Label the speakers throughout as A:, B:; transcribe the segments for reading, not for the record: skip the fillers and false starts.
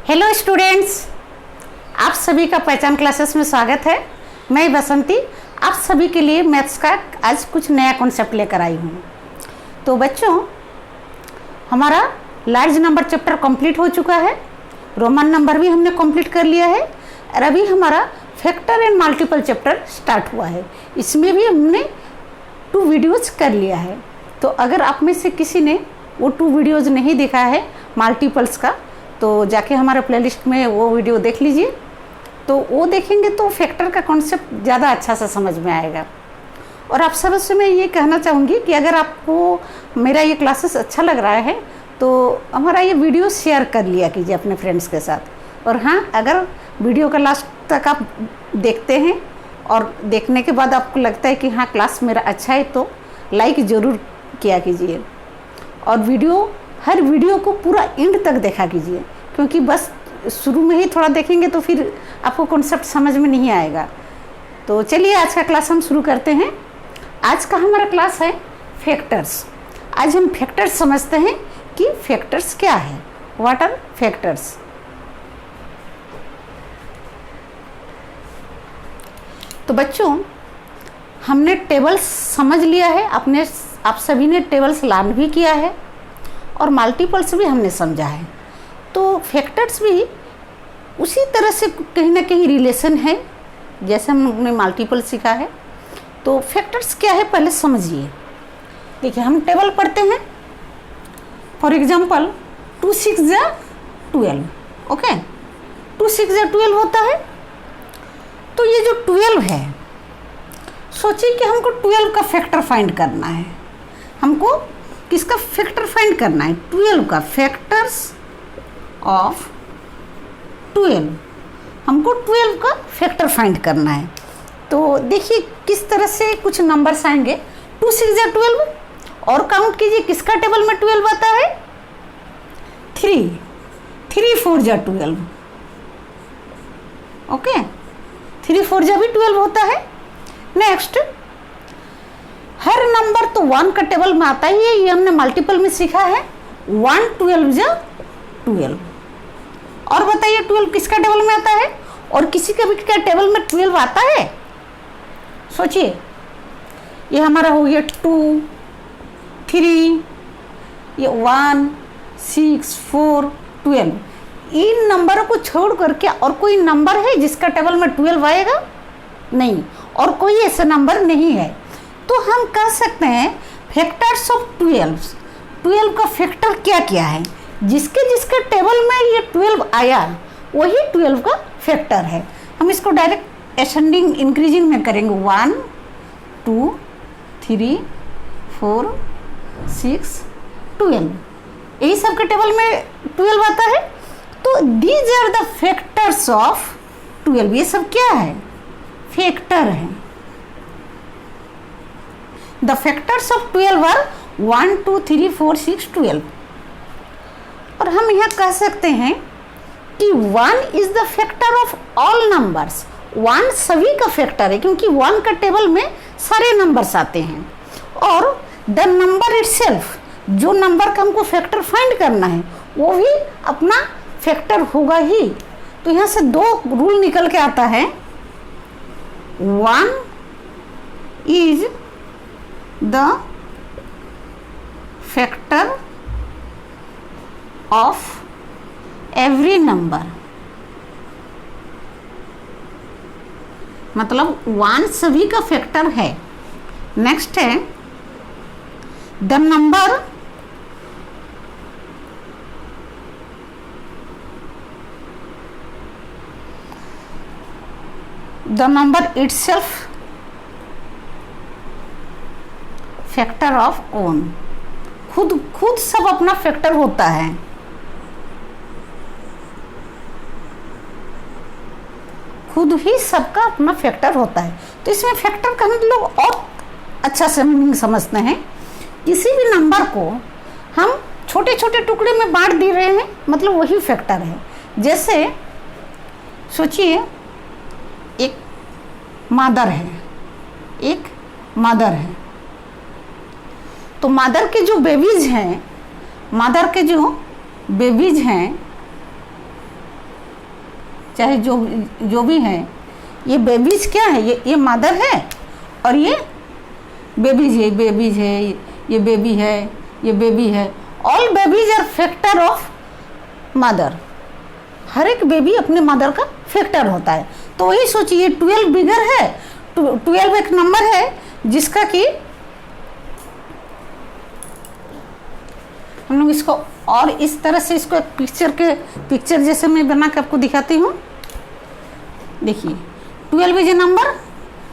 A: Hello students, आप सभी का पहचान क्लासेस में स्वागत है। मैं बसंती आप सभी के लिए मैथ्स का आज कुछ नया कॉन्सेप्ट लेकर आई हूँ। तो बच्चों, हमारा लार्ज नंबर चैप्टर कंप्लीट हो चुका है, रोमन नंबर भी हमने कंप्लीट कर लिया है और अभी हमारा factor and multiple chapter start हुआ है। इसमें भी हमने 2 वीडियोज़ कर लिया है। तो अगर आप में से किसी ने वो 2 वीडियोज़ नहीं देखा है मल्टीपल्स का, तो जाके हमारे प्लेलिस्ट में वो वीडियो देख लीजिए। तो वो देखेंगे तो फैक्टर का कॉन्सेप्ट ज़्यादा अच्छा से समझ में आएगा। और आप सब से मैं ये कहना चाहूँगी कि अगर आपको मेरा ये क्लासेस अच्छा लग रहा है तो हमारा ये वीडियो शेयर कर लिया कीजिए अपने फ्रेंड्स के साथ। और हाँ, अगर वीडियो का लास्ट तक आप देखते हैं और देखने के बाद आपको लगता है कि हाँ क्लास मेरा अच्छा है, तो लाइक ज़रूर किया कीजिए और हर वीडियो को पूरा एंड तक देखा कीजिए, क्योंकि बस शुरू में ही थोड़ा देखेंगे तो फिर आपको कॉन्सेप्ट समझ में नहीं आएगा। तो चलिए आज का क्लास हम शुरू करते हैं। आज का हमारा क्लास है फैक्टर्स। आज हम फैक्टर्स समझते हैं कि फैक्टर्स क्या है, व्हाट आर फैक्टर्स। तो बच्चों, हमने टेबल्स समझ लिया है, आप सभी ने टेबल्स लर्न भी किया है और मल्टीपल्स भी हमने समझा है। तो फैक्टर्स भी उसी तरह से कहीं ना कहीं रिलेशन है जैसे हमने मल्टीपल सीखा है। तो फैक्टर्स क्या है पहले समझिए। देखिए, हम टेबल पढ़ते हैं। फॉर एग्जांपल 2 6 जा 12, ओके, 2 6 जा 12 होता है। तो ये जो 12 है, सोचिए कि हमको 12 का फैक्टर फाइंड करना है। हमको किसका फैक्टर फाइंड करना है? 12 का, फैक्टर्स ऑफ 12। हमको 12 का फैक्टर फाइंड करना है। तो देखिए किस तरह से कुछ नंबर्स आएंगे। 2 6 जा 12 और काउंट कीजिए किसका टेबल में 12 आता है? 3 4 जा 12, ओके, 3 4 जा भी 12 होता है। नेक्स्ट, हर नंबर तो 1 का टेबल में आता ही है, ये हमने मल्टीपल में सीखा है। 1 12 जा 12। और बताइए 12 किसका टेबल में आता है और किसी का भी क्या टेबल में 12 आता है? सोचिए, ये हमारा हो गया 2 3, ये 1 6 4 12। इन नंबरों को छोड़ करके और कोई नंबर है जिसका टेबल में 12 आएगा? नहीं, और कोई ऐसा नंबर नहीं है। तो हम कह सकते हैं फैक्टर्स ऑफ 12 का फैक्टर क्या क्या है। जिसके टेबल में ये 12 आया वही 12 का फैक्टर है। हम इसको डायरेक्ट असेंडिंग इंक्रीजिंग में करेंगे। 1 2 3 4 6 12, यही सब के टेबल में 12 आता है। तो these are the factors of 12। ये सब क्या है? फैक्टर है। The factors of 12 are 1 2 3 4 6 12। और हम यहाँ कह सकते हैं कि 1 is the factor of all numbers। 1 सभी का फैक्टर है, क्योंकि 1 का टेबल में सारे नंबर्स आते हैं। और द नंबर इटसेल्फ, जो नंबर का हमको फैक्टर फाइंड करना है वो भी अपना फैक्टर होगा ही। तो यहाँ से 2 रूल निकल के आता है। 1 is the factor of every number। मतलब 1 सभी का फैक्टर है। नेक्स्ट है the number itself factor of own. खुद सब अपना फैक्टर होता है। खुद ही सबका अपना फैक्टर होता है। तो इसमें फैक्टर का हम लोग और अच्छा से मीनिंग समझते हैं। किसी भी नंबर को हम छोटे छोटे टुकड़े में बांट दे रहे हैं, मतलब वही फैक्टर है। जैसे सोचिए, एक मदर है। तो मदर के जो बेबीज हैं चाहे जो भी है, ये बेबीज क्या है, ये मदर है और ये बेबीज है, बेबीज है, ये बेबी है, ये बेबी है। All babies are factor of mother. हर एक बेबी अपने मदर का फैक्टर होता है। तो वही सोचिए 12 बिगर है, 12 एक नंबर है जिसका कि हम लोग इसको और इस तरह से इसको एक पिक्चर जैसे मैं बना के आपको दिखाती हूँ। देखिए 12 इज ए नंबर,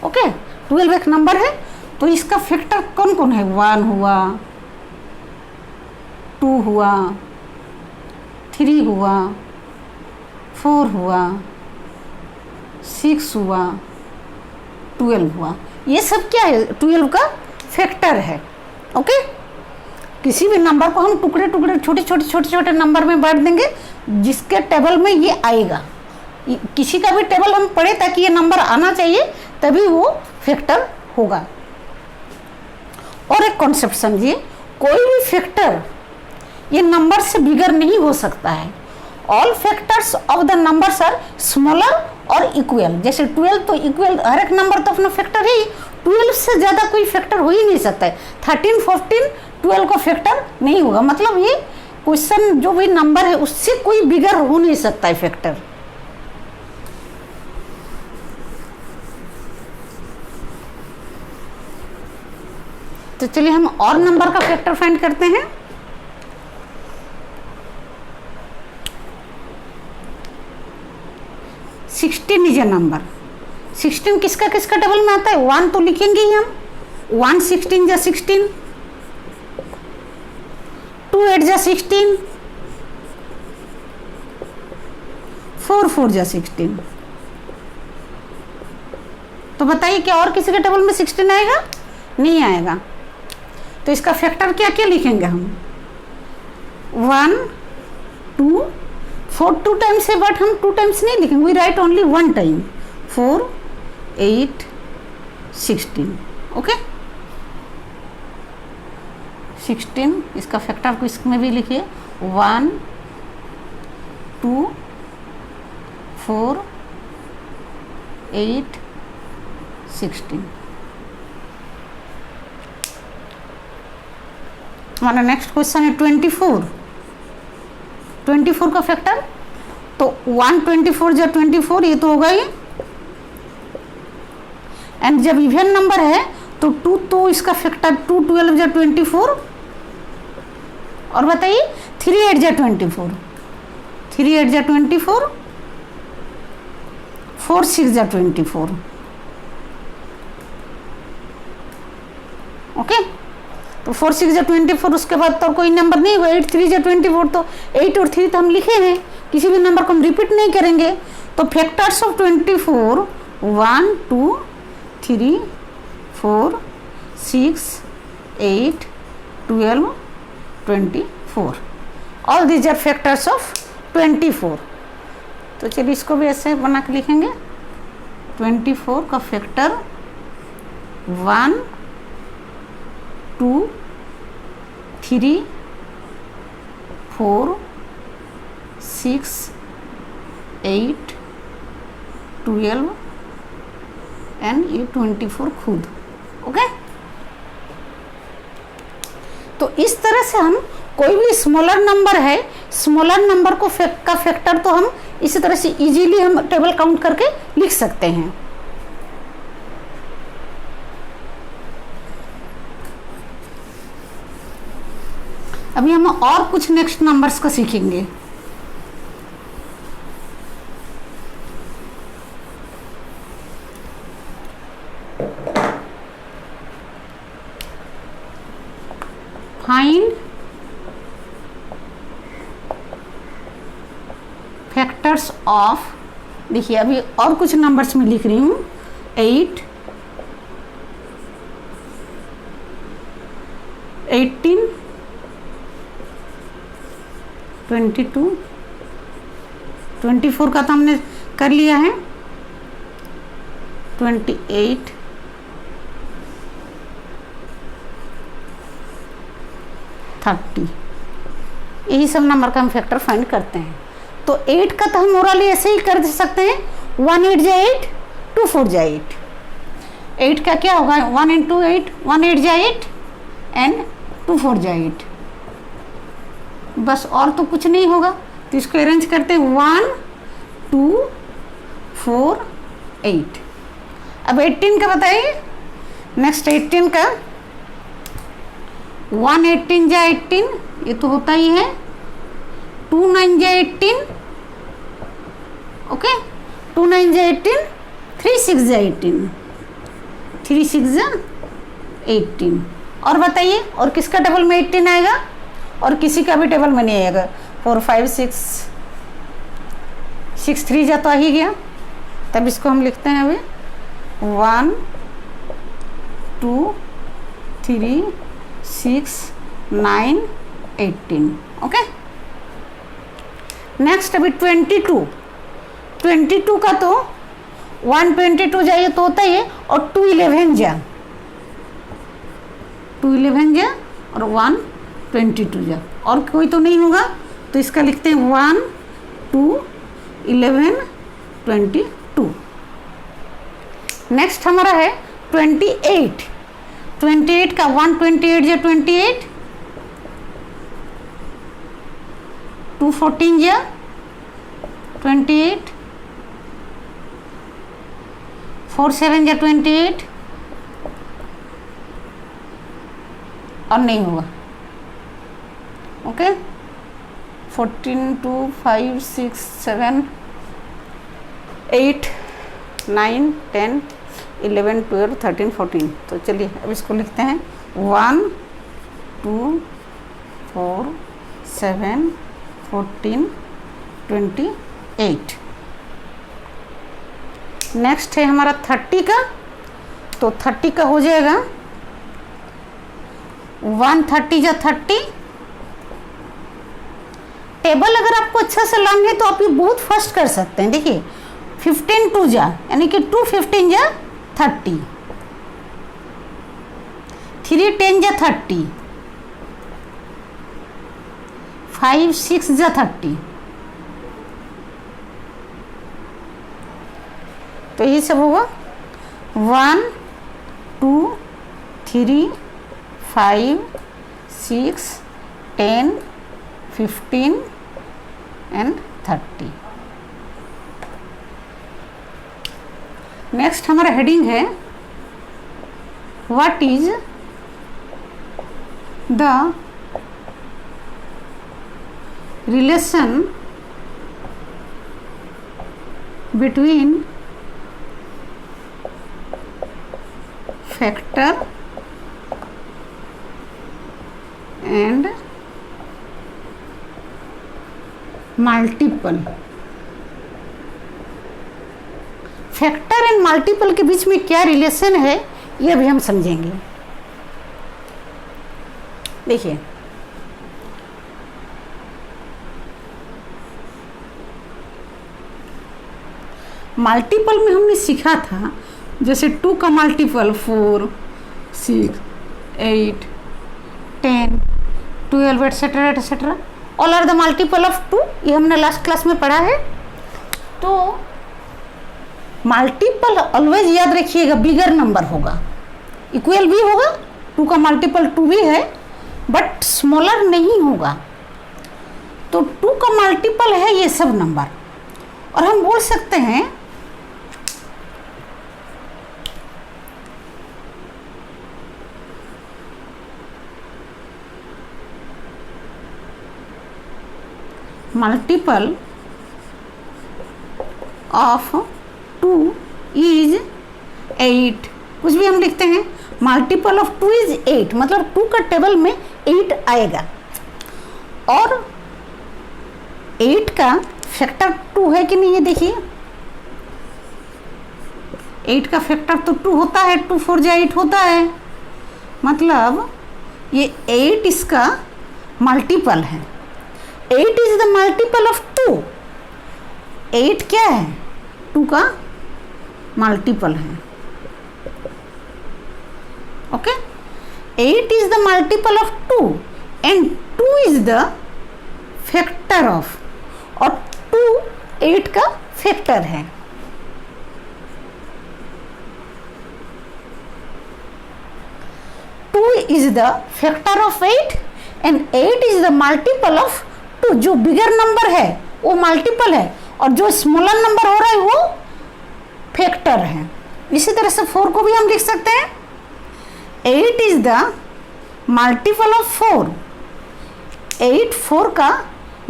A: ओके, 12 एक नंबर है। तो इसका फैक्टर कौन कौन है, 1 हुआ, 2 हुआ, 3 हुआ, 4 हुआ, 6 हुआ, 12 हुआ। ये सब क्या है, 12 का फैक्टर है। ओके, किसी भी नंबर को हम टुकड़े टुकड़े छोटे नंबर में बांट देंगे, जिसके टेबल में ये आएगा। किसी का भी टेबल हम पढ़े ताकि ये नंबर आना चाहिए, तभी वो फैक्टर होगा। और एक कॉन्सेप्ट समझिए, कोई भी फैक्टर ये नंबर से बिगर नहीं हो सकता है। All factors of the numbers are smaller और इक्वल। जैसे 12 तो इक्वल, हर एक नंबर तो अपना फैक्टर है। 12 से ज़्यादा कोई फैक्टर हो ही नहीं सकता है। 13, 14, 12 का फैक्टर नहीं होगा। मतलब ये क्वेश्चन जो भी नंबर है उससे कोई बिगर हो नहीं सकता है फैक्टर। तो चलिए हम और नंबर का फैक्टर फाइंड करते हैं। Sixteen is a number. 16 किसका किसका टेबल में आता है, 1 तो लिखेंगे ही हम। 1 16 जा 16, 2 8 जा 16, 4 4 जा 16। तो बताइए क्या और किसी के टेबल में 16 आएगा? नहीं आएगा। तो इसका फैक्टर क्या क्या लिखेंगे हम, 1 2 4 2 टाइम्स है, बट हम 2 टाइम्स नहीं लिखेंगे, we write only 1 time. 4 8 16, okay. 16 इसका फैक्टर को इसमें भी लिखिए, 1 2 4 8 16। हमारा नेक्स्ट क्वेश्चन है 24। 24 का फैक्टर, तो 1 24 जा 24, ये तो होगा ही। एंड जब इवन नंबर है तो 2 तो इसका फैक्टर 2 12 जा 24। और बताइए 3 8 जा 24, 3 8 जा 24, 4 6 जा 24, ओके। तो 4 6 जा 24, उसके बाद तो कोई नंबर नहीं हुआ। 8 3 जा 24, तो 8 और 3 तो हम लिखे हैं, किसी भी नंबर को हम रिपीट नहीं करेंगे। तो factors of 24 1 2 3 4 6 8 12 24, all these are factors of 24। तो चलिए इसको भी ऐसे बना के लिखेंगे। 24 का फैक्टर 1 2 3 4 6 8 12 एंड ये 24 खुद, ओके। तो इस तरह से हम कोई भी स्मॉलर नंबर है, स्मॉलर नंबर को का फैक्टर तो हम इसी तरह से इजीली हम टेबल काउंट करके लिख सकते हैं। अभी हम और कुछ नेक्स्ट नंबर्स का सीखेंगे। फाइंड फैक्टर्स ऑफ, देखिए अभी और कुछ नंबर्स में लिख रही हूँ। 8 18 22 24 का तो हमने कर लिया है। 28 30, यही सब नंबर का हम फैक्टर फाइंड करते हैं। तो 8 का तो हम ओरली ऐसे ही कर सकते हैं, 1 8 जा 8, 2 4 जा 8। 8 का क्या होगा, 1 इंटू 8, 1 8 जा 8 एंड 2 4 जा 8, बस और तो कुछ नहीं होगा। तो इसको अरेंज करते हैं 1 2 4 8। अब 18 का बताइए, नेक्स्ट 18 का 1 18 जा 18, ये तो होता ही है, 2 9 जा 18, ओके, 2 9 जा 18, 3 6 जा 18, 3 6 जा 18। और बताइए, और किसका टेबल में 18 आएगा, और किसी का भी टेबल में नहीं आएगा। 4 5 6 6 3 जा तो आ ही गया, तब इसको हम लिखते हैं अभी 1 2 3 6 9 18, ओके। नेक्स्ट अभी 22 का तो 1 22 जाइए तो होता ही है, और 2 11 जा, 2 11 जा और 1 22 जा, और कोई तो नहीं होगा, तो इसका लिखते हैं 1 2 11 22। नेक्स्ट हमारा है 28 का 1 28 जा 28, 2 14 जा 28, 4 7 जा 28, और नहीं होगा, ओके। 14 2 5 6 7 8 9 10 11 12 13 14। तो चलिए अब इसको लिखते हैं 1 2 4 7 14 28। नेक्स्ट है हमारा 30 का, तो 30 का हो जाएगा 1 30 जा 30। टेबल अगर आपको अच्छा से लाना है तो आप ये बहुत फास्ट कर सकते हैं। देखिए 15 2 जा, यानी कि 2 15 जा 30, 3 10 जा 30, 5 6 जा 30। तो ये सब होगा 1 2 3 5 6 10 15 एंड 30। नेक्स्ट हमारा हेडिंग है what is the relation between factor and multiple. Factor and multiple के बीच में क्या रिलेशन है ये अभी हम समझेंगे। देखिए मल्टीपल में हमने सीखा था, जैसे 2 का multiple 4 6 8 10 12 etcetera etcetera, all are the multiple of 2, ये हमने लास्ट क्लास में पढ़ा है। तो मल्टीपल ऑलवेज याद रखिएगा बिगर नंबर होगा, इक्वल भी होगा, 2 का मल्टीपल 2 भी है बट स्मॉलर नहीं होगा। तो 2 का मल्टीपल है ये सब नंबर, और हम बोल सकते हैं मल्टीपल ऑफ 2 इज 8, कुछ भी हम लिखते हैं मल्टीपल ऑफ 2 इज 8, मतलब 2 का टेबल में 8 आएगा, और 8 का फैक्टर 2 है कि नहीं, ये देखिए 8 का फैक्टर तो 2 होता है, 2 4 जा 8 होता है, मतलब ये 8 इसका मल्टीपल है। 8 इज द मल्टीपल ऑफ 2, 8 क्या है 2 का मल्टीपल है, okay. 8 is the multiple of 2 and 2 is the factor of, और 2 8 का फैक्टर है। Two is the factor of 8 and 8 is the multiple of 2। जो बिगर नंबर है वो मल्टीपल है और जो स्मॉलर नंबर हो रहा है वो फैक्टर है। इसी तरह से 4 को भी हम लिख सकते हैं 8 इज द मल्टीपल ऑफ 4। 8 4 का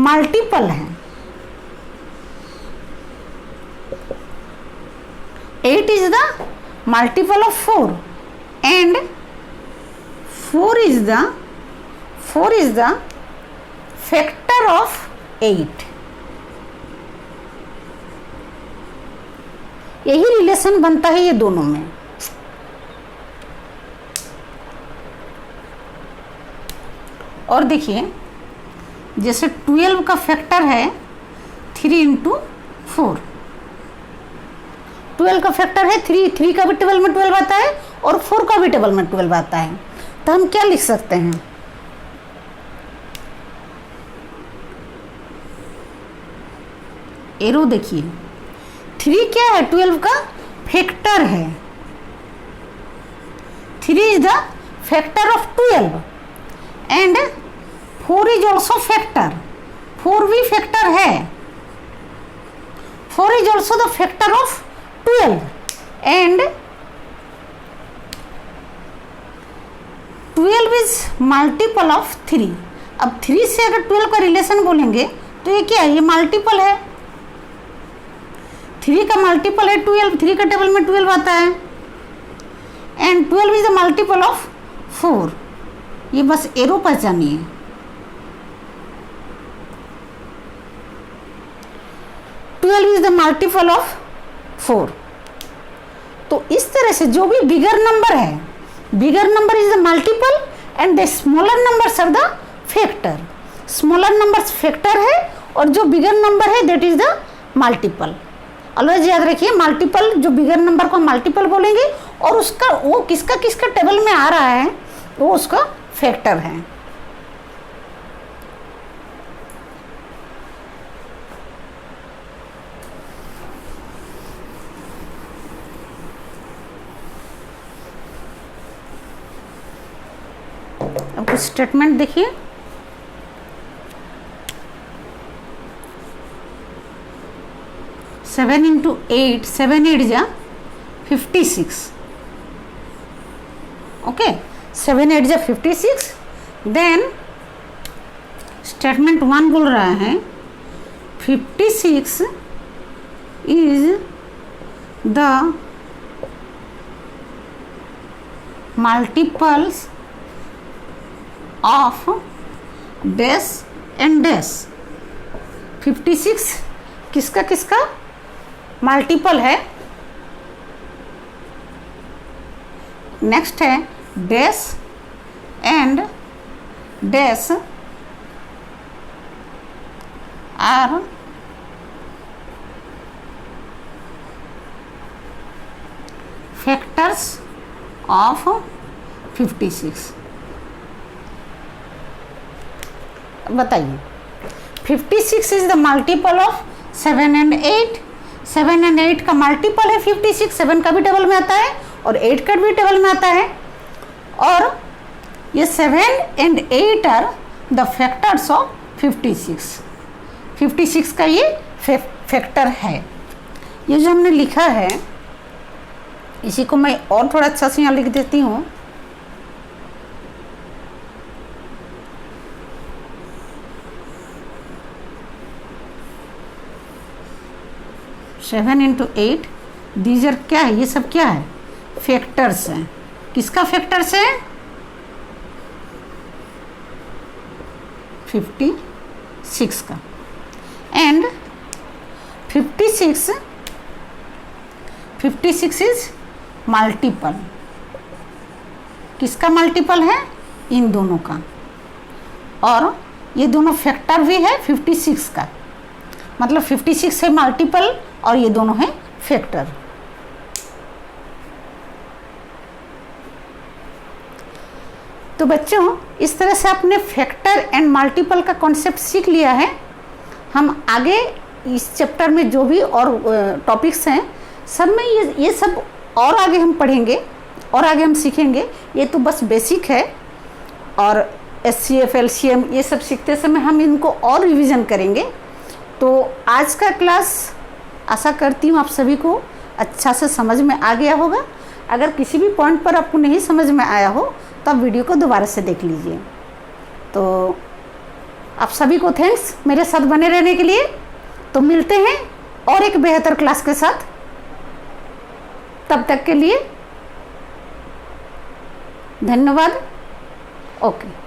A: मल्टीपल है। 8 is the multiple of 4 and 4 is the factor of 8। यही रिलेशन बनता है ये दोनों में। और देखिए जैसे 12 का फैक्टर है 3 इंटू 4। 12 का फैक्टर है 3 का भी टेबल में 12 आता है और 4 का भी टेबल में 12 आता है। तो हम क्या लिख सकते हैं, एरो देखिए 3 क्या है, 12 का फैक्टर है। 3 is the factor of 12 and 4 is also factor. 4 भी फैक्टर है। 4 is also the factor of 12 and 12 is multiple of 3। अब 3 से अगर 12 का रिलेशन बोलेंगे तो ये क्या है, ये मल्टीपल है। 3 का मल्टीपल है 12, 3 का टेबल में 12 आता है and 12 is the multiple of 4। ये बस एरो पहचानिए। Twelve is the multiple of 4। तो इस तरह से जो भी बिगर नंबर है, bigger number is the multiple and the smaller numbers are the factor. Smaller numbers factor है और जो बिगर नंबर है that is the multiple. Always याद रखिए मल्टीपल, जो बिगर नंबर को मल्टीपल बोलेंगे और उसका वो किसका किसका टेबल में आ रहा है वो उसका फैक्टर है। अब कुछ स्टेटमेंट देखिए। सेवन इंटू 8, 7 8 जा 56। ओके, 7 8 जा 56। देन स्टेटमेंट 1 बोल रहा है 56 is the multiples of dash and dash. 56 किसका किसका मल्टीपल है। नेक्स्ट है dash and dash are factors of 56। बताइए 56 is the multiple of 7 and 8। 7 and 8 का मल्टीपल है 56। 7 का भी टेबल में आता है और 8 का भी टेबल में आता है और ये 7 and 8 are the factors of 56। 56 का ये फैक्टर है। ये जो हमने लिखा है इसी को मैं और थोड़ा अच्छा से यहाँ लिख देती हूँ। सेवन इंटू 8 दीजर क्या है, ये सब क्या है, फैक्टर्स हैं। किसका फैक्टर्स है, 56 का। And 56 is multiple. किसका मल्टीपल है, इन दोनों का। और ये दोनों फैक्टर भी है 56 का, मतलब 56 है मल्टीपल और ये दोनों हैं फैक्टर। तो बच्चों इस तरह से आपने फैक्टर एंड मल्टीपल का कॉन्सेप्ट सीख लिया है। हम आगे इस चैप्टर में जो भी और टॉपिक्स हैं सब में ये सब और आगे हम पढ़ेंगे और आगे हम सीखेंगे। ये तो बस बेसिक है, और SCF LCM ये सब सीखते समय हम इनको और रिवीजन करेंगे। तो आज का क्लास आशा करती हूँ आप सभी को अच्छा से समझ में आ गया होगा। अगर किसी भी पॉइंट पर आपको नहीं समझ में आया हो तो आप वीडियो को दोबारा से देख लीजिए। तो आप सभी को थैंक्स मेरे साथ बने रहने के लिए। तो मिलते हैं और एक बेहतर क्लास के साथ, तब तक के लिए धन्यवाद। ओके।